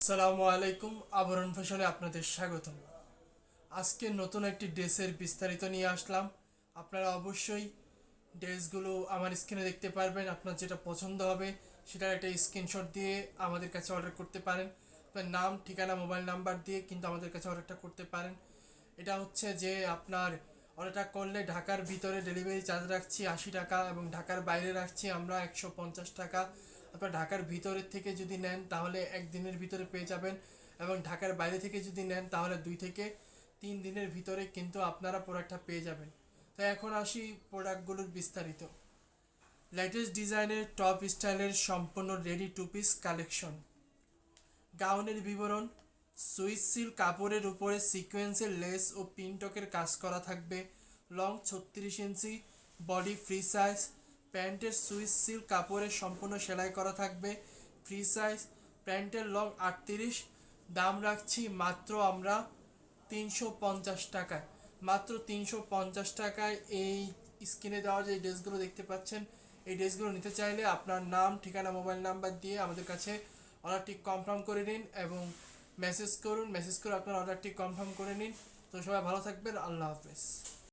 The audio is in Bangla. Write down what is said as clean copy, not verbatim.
আসসালামু আলাইকুম। আবরণ ফ্যাশনে আপনাদের স্বাগতম। আজকে নতুন একটি ড্রেসের বিস্তারিত নিয়ে আসলাম। আপনারা অবশ্যই ড্রেসগুলো আমার স্ক্রিনে দেখতে পারবেন। আপনার যেটা পছন্দ হবে সেটার একটা স্ক্রিনশট দিয়ে আমাদের কাছে অর্ডার করতে পারেন। আপনার নাম, ঠিকানা, মোবাইল নাম্বার দিয়ে কিন্তু আমাদের কাছে অর্ডারটা করতে পারেন। এটা হচ্ছে যে আপনার অর্ডারটা করলে ঢাকার ভিতরে ডেলিভারি চার্জ রাখছি 80 টাকা এবং ঢাকার বাইরে রাখছি আমরা 150 টাকা। আপনার ঢাকার ভিতরের থেকে যদি নেন তাহলে একদিনের ভিতরে পেয়ে যাবেন, এবং ঢাকার বাইরে থেকে যদি নেন তাহলে 2 থেকে 3 দিনের ভিতরে কিন্তু আপনারা প্রোডাক্টটা পেয়ে যাবেন। তো এখন আসি প্রোডাক্টগুলোর বিস্তারিত। লেটেস্ট ডিজাইনের টপ স্টাইলের সম্পূর্ণ রেডি টু পিস কালেকশন। গাউনের বিবরণ: সুইস সিল্ক কাপড়ের উপরে সিকোয়েন্সের লেস ও পিনটকের কাজ করা থাকবে। লং 36 ইঞ্চি, বডি ফ্রি সাইজ। প্যান্টের সুইস সিল্ক কাপড়ের সম্পূর্ণ সেলাই করা থাকবে, ফ্রি সাইজ। প্যান্টের লং 38। দাম রাখছি মাত্র আমরা 350 টাকায়। মাত্র 350 টাকায় এই স্ক্রিনে দেওয়া যে ড্রেসগুলো দেখতে পাচ্ছেন, এই ড্রেসগুলো নিতে চাইলে আপনার নাম, ঠিকানা, মোবাইল নাম্বার দিয়ে আমাদের কাছে অর্ডারটি কনফার্ম করে নিন এবং মেসেজ করে আপনার অর্ডারটি কনফার্ম করে নিন। তো সবাই ভালো থাকবেন। আল্লাহ হাফেজ।